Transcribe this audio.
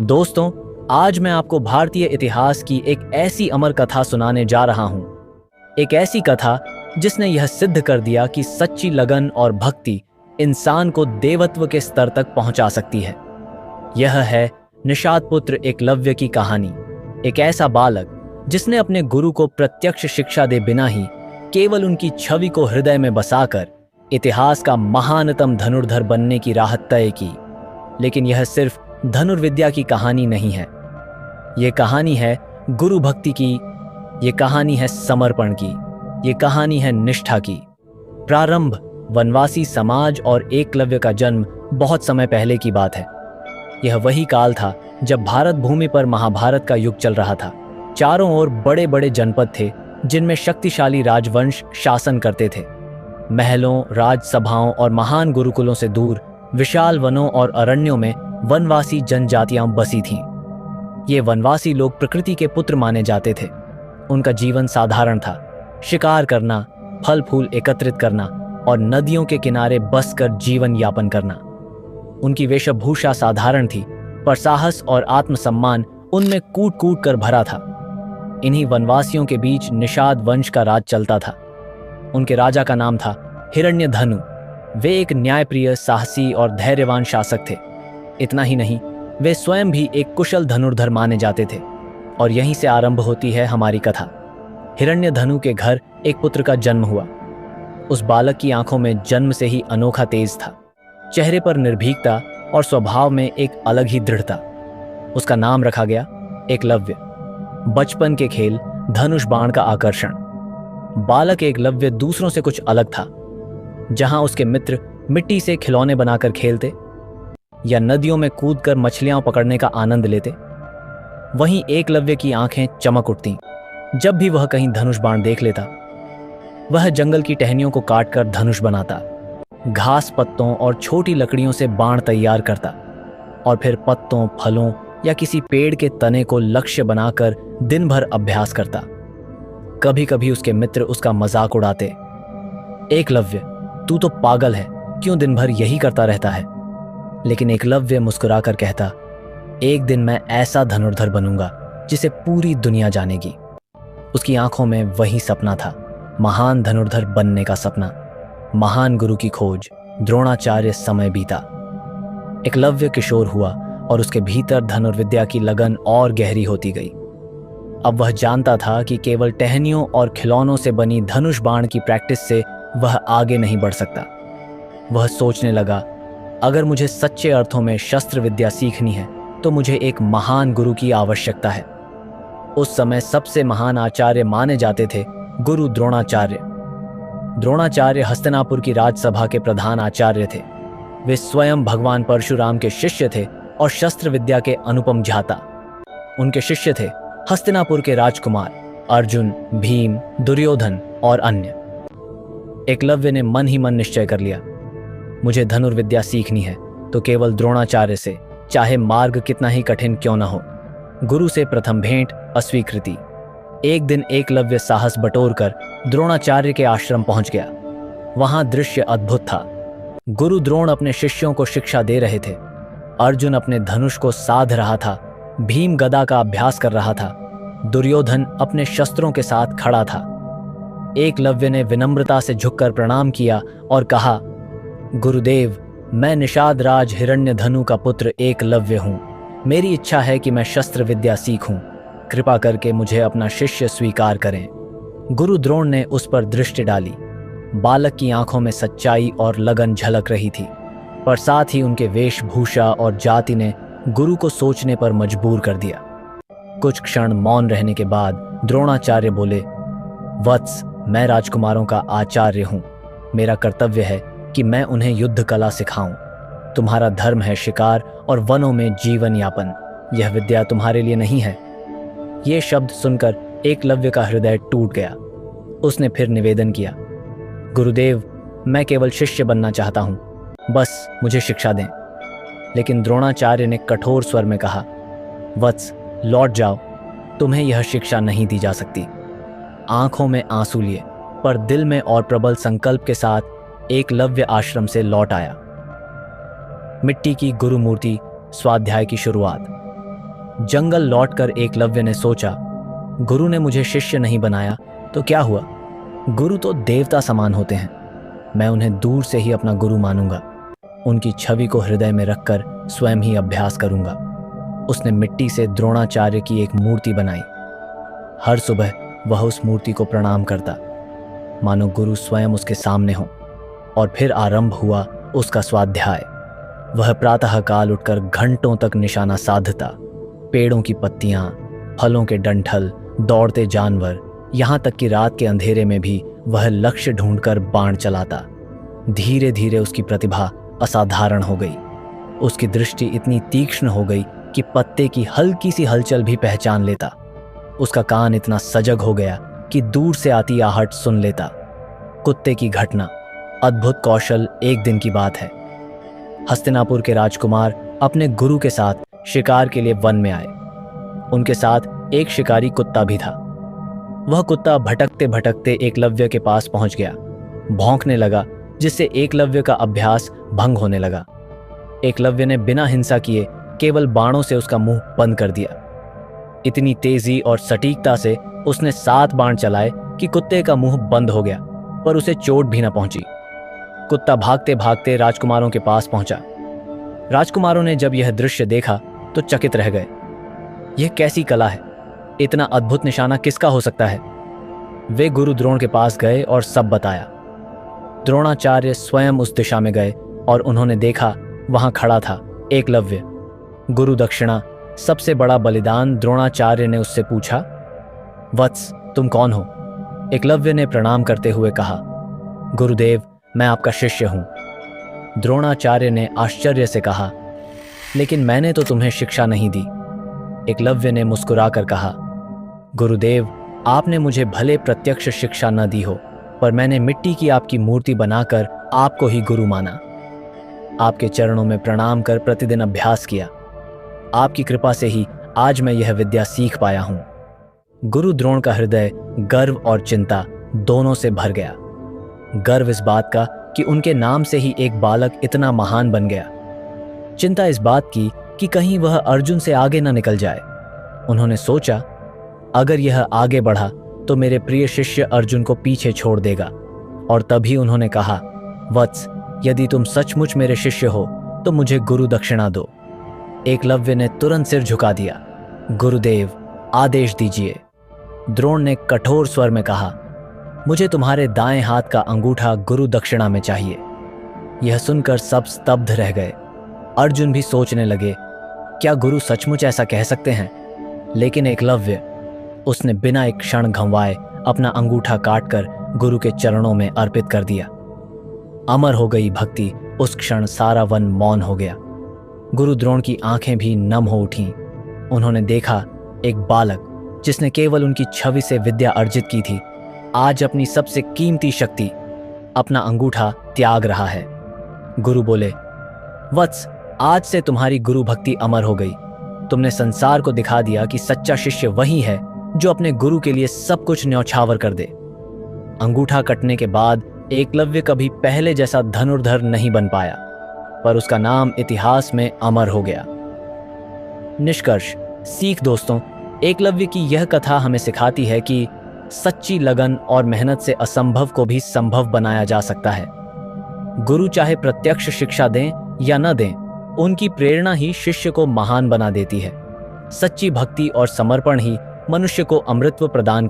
दोस्तों, आज मैं आपको भारतीय इतिहास की एक ऐसी अमर कथा सुनाने जा रहा हूं। एक ऐसी कथा जिसने यह सिद्ध कर दिया कि सच्ची लगन और भक्ति इंसान को देवत्व के स्तर तक पहुंचा सकती है। यह है निषाद पुत्र एकलव्य की कहानी। एक ऐसा बालक जिसने अपने गुरु को प्रत्यक्ष शिक्षा दे बिना ही केवल उनकी छवि को हृदय में बसाकर इतिहास का महानतम धनुर्धर बनने की राह तय की। लेकिन यह सिर्फ धनुर्विद्या की कहानी नहीं है। ये कहानी है गुरु भक्ति की, ये कहानी है समर्पण की, ये कहानी है निष्ठा की। प्रारंभ वनवासी समाज और एकलव्य का जन्म बहुत समय पहले की बात है। यह वही काल था जब भारत भूमि पर महाभारत का युग चल रहा था। चारों ओर बड़े बड़े जनपद थे जिनमें शक्तिशाली राजवंश शासन करते थे। महलों, राजसभाओं और महान गुरुकुलों से दूर विशाल वनों और अरण्यों में वनवासी जनजातियां बसी थीं। ये वनवासी लोग प्रकृति के पुत्र माने जाते थे। उनका जीवन साधारण था, शिकार करना, फल फूल एकत्रित करना और नदियों के किनारे बसकर जीवन यापन करना। उनकी वेशभूषा साधारण थी, पर साहस और आत्मसम्मान उनमें कूट कूट कर भरा था। इन्हीं वनवासियों के बीच निषाद वंश का राज चलता था। उनके राजा का नाम था हिरण्यधनु। वे एक न्यायप्रिय, साहसी और धैर्यवान शासक थे। इतना ही नहीं, वे स्वयं भी एक कुशल धनुर्धर माने जाते थे। और यहीं से आरंभ होती है हमारी कथा। हिरण्यधनु के घर एक पुत्र का जन्म हुआ। उस बालक की आंखों में जन्म से ही अनोखा तेज था, चेहरे पर निर्भीकता और स्वभाव में एक अलग ही दृढ़ता। उसका नाम रखा गया एकलव्य। बचपन के खेल, धनुष बाण का आकर्षण। बालक एकलव्य दूसरों से कुछ अलग था। जहां उसके मित्र मिट्टी से खिलौने बनाकर खेलते या नदियों में कूदकर मछलियां पकड़ने का आनंद लेते, वहीं एकलव्य की आंखें चमक उठतीं जब भी वह कहीं धनुष बाण देख लेता। वह जंगल की टहनियों को काटकर धनुष बनाता, घास पत्तों और छोटी लकड़ियों से बाण तैयार करता और फिर पत्तों, फलों या किसी पेड़ के तने को लक्ष्य बनाकर दिन भर अभ्यास करता। कभी कभी उसके मित्र उसका मजाक उड़ाते, एकलव्य, तू तो पागल है, क्यों दिन भर यही करता रहता है। लेकिन एकलव्य मुस्कुराकर कहता, एक दिन मैं ऐसा धनुर्धर बनूंगा जिसे पूरी दुनिया जानेगी। उसकी आंखों में वही सपना था, महान धनुर्धर बनने का सपना। महान गुरु की खोज, द्रोणाचार्य समय बीता। एकलव्य किशोर हुआ और उसके भीतर धनुर्विद्या की लगन और गहरी होती गई। अब वह जानता था कि केवल टहनियों और खिलौनों से बनी धनुष बाण की प्रैक्टिस से वह आगे नहीं बढ़ सकता। वह सोचने लगा, अगर मुझे सच्चे अर्थों में शस्त्र विद्या सीखनी है तो मुझे एक महान गुरु की आवश्यकता है। उस समय सबसे महान आचार्य माने जाते थे गुरु द्रोणाचार्य। द्रोणाचार्य हस्तिनापुर की राजसभा के प्रधान आचार्य थे। वे स्वयं भगवान परशुराम के शिष्य थे और शस्त्र विद्या के अनुपम झाता। उनके शिष्य थे हस्तिनापुर के राजकुमार अर्जुन, भीम, दुर्योधन और अन्य। एकलव्य ने मन ही मन निश्चय कर लिया, मुझे धनुर्विद्या सीखनी है तो केवल द्रोणाचार्य से, चाहे मार्ग कितना ही कठिन क्यों न हो। गुरु से प्रथम भेंट, अस्वीकृति। एक दिन एकलव्य साहस बटोरकर द्रोणाचार्य के आश्रम पहुंच गया। वहां दृश्य अद्भुत था। गुरु द्रोण अपने शिष्यों को शिक्षा दे रहे थे। अर्जुन अपने धनुष को साध रहा था, भीम गदा का अभ्यास कर रहा था, दुर्योधन अपने शस्त्रों के साथ खड़ा था। एकलव्य ने विनम्रता से झुककर प्रणाम किया और कहा, गुरुदेव, मैं निषाद राज हिरण्यधनु का पुत्र एकलव्य हूँ। मेरी इच्छा है कि मैं शस्त्र विद्या सीखूं। कृपा करके मुझे अपना शिष्य स्वीकार करें। गुरु द्रोण ने उस पर दृष्टि डाली। बालक की आंखों में सच्चाई और लगन झलक रही थी, पर साथ ही उनके वेशभूषा और जाति ने गुरु को सोचने पर मजबूर कर दिया। कुछ क्षण मौन रहने के बाद द्रोणाचार्य बोले, वत्स, मैं राजकुमारों का आचार्य हूँ। मेरा कर्तव्य है कि मैं उन्हें युद्ध कला सिखाऊं। तुम्हारा धर्म है शिकार और वनों में जीवन यापन। यह विद्या तुम्हारे लिए नहीं है। ये शब्द सुनकर एकलव्य का हृदय टूट गया। उसने फिर निवेदन किया, गुरुदेव, मैं केवल शिष्य बनना चाहता हूँ, बस मुझे शिक्षा दें। लेकिन द्रोणाचार्य ने कठोर स्वर में कहा, वत्स, लौट जाओ, तुम्हें यह शिक्षा नहीं दी जा सकती। आंखों में आंसू लिए पर दिल में और प्रबल संकल्प के साथ एकलव्य आश्रम से लौट आया। मिट्टी की गुरु मूर्ति, स्वाध्याय की शुरुआत। जंगल लौटकर एकलव्य ने सोचा, गुरु ने मुझे शिष्य नहीं बनाया तो क्या हुआ? गुरु तो देवता समान होते हैं। मैं उन्हें दूर से ही अपना गुरु मानूंगा। उनकी छवि को हृदय में रखकर स्वयं ही अभ्यास करूंगा। उसने मिट्टी से द्रोणाचार्य की एक मूर्ति बनाई। हर सुबह वह उस मूर्ति को प्रणाम करता, मानो गुरु स्वयं उसके सामने हो। और फिर आरंभ हुआ उसका स्वाध्याय। वह प्रातःकाल उठकर घंटों तक निशाना साधता। पेड़ों की पत्तियां, फलों के डंठल, दौड़ते जानवर, यहाँ तक कि रात के अंधेरे में भी वह लक्ष्य ढूंढकर बाण चलाता। धीरे धीरे उसकी प्रतिभा असाधारण हो गई। उसकी दृष्टि इतनी तीक्ष्ण हो गई कि पत्ते की हल्की सी हलचल भी पहचान लेता। उसका कान इतना सजग हो गया कि दूर से आती आहट सुन लेता। कुत्ते की घटना, अद्भुत कौशल। एक दिन की बात है। हस्तिनापुर के राजकुमार अपने गुरु के साथ शिकार के लिए वन में आए। उनके साथ एक शिकारी कुत्ता भी था। वह कुत्ता भटकते भटकते एकलव्य के पास पहुंच गया, भौंकने लगा, जिससे एकलव्य का अभ्यास भंग होने लगा। एकलव्य ने बिना हिंसा किए केवल बाणों से उसका मुंह बंद कर दिया। इतनी तेजी और सटीकता से उसने 7 बाण चलाए कि कुत्ते का मुंह बंद हो गया, पर उसे चोट भी न पहुंची। कुत्ता भागते भागते राजकुमारों के पास पहुंचा। राजकुमारों ने जब यह दृश्य देखा तो चकित रह गए। यह कैसी कला है? इतना अद्भुत निशाना किसका हो सकता है? वे गुरु द्रोण के पास गए और सब बताया। द्रोणाचार्य स्वयं उस दिशा में गए और उन्होंने देखा, वहां खड़ा था एकलव्य। गुरु दक्षिणा, सबसे बड़ा बलिदान। द्रोणाचार्य ने उससे पूछा, वत्स, तुम कौन हो? एकलव्य ने प्रणाम करते हुए कहा, गुरुदेव, मैं आपका शिष्य हूं। द्रोणाचार्य ने आश्चर्य से कहा, लेकिन मैंने तो तुम्हें शिक्षा नहीं दी। एकलव्य ने मुस्कुराकर कहा, गुरुदेव, आपने मुझे भले प्रत्यक्ष शिक्षा न दी हो, पर मैंने मिट्टी की आपकी मूर्ति बनाकर आपको ही गुरु माना। आपके चरणों में प्रणाम कर प्रतिदिन अभ्यास किया। आपकी कृपा से ही आज मैं यह विद्या सीख पाया हूं। गुरु द्रोण का हृदय गर्व और चिंता दोनों से भर गया। गर्व इस बात का कि उनके नाम से ही एक बालक इतना महान बन गया। चिंता इस बात की कि कहीं वह अर्जुन से आगे न निकल जाए। उन्होंने सोचा, अगर यह आगे बढ़ा तो मेरे प्रिय शिष्य अर्जुन को पीछे छोड़ देगा। और तभी उन्होंने कहा, वत्स, यदि तुम सचमुच मेरे शिष्य हो तो मुझे गुरु दक्षिणा दो। एकलव्य ने तुरंत सिर झुका दिया। गुरुदेव, आदेश दीजिए। द्रोण ने कठोर स्वर में कहा, मुझे तुम्हारे दाएं हाथ का अंगूठा गुरु दक्षिणा में चाहिए। यह सुनकर सब स्तब्ध रह गए। अर्जुन भी सोचने लगे, क्या गुरु सचमुच ऐसा कह सकते हैं? लेकिन एकलव्य, उसने बिना एक क्षण घंवाए अपना अंगूठा काटकर गुरु के चरणों में अर्पित कर दिया। अमर हो गई भक्ति। उस क्षण सारा वन मौन हो गया। गुरु द्रोण की आंखें भी नम हो उठीं। उन्होंने देखा, एक बालक जिसने केवल उनकी छवि से विद्या अर्जित की थी, आज अपनी सबसे कीमती शक्ति, अपना अंगूठा त्याग रहा है। गुरु बोले, वत्स, आज से तुम्हारी गुरु भक्ति अमर हो गई। तुमने संसार को दिखा दिया कि सच्चा शिष्य वही है जो अपने गुरु के लिए सब कुछ न्यौछावर कर दे। अंगूठा कटने के बाद एकलव्य कभी पहले जैसा धनुर्धर नहीं बन पाया, पर उसका नाम इतिहास में अमर हो गया। निष्कर्ष, सीख दोस्तों, एकलव्य की यह कथा हमें सिखाती है कि सच्ची लगन और मेहनत से असंभव को भी संभव बनाया जा सकता है। गुरु चाहे प्रत्यक्ष शिक्षा दें या न दें, उनकी प्रेरणा ही शिष्य को महान बना देती है। सच्ची भक्ति और समर्पण ही मनुष्य को अमृतत्व प्रदान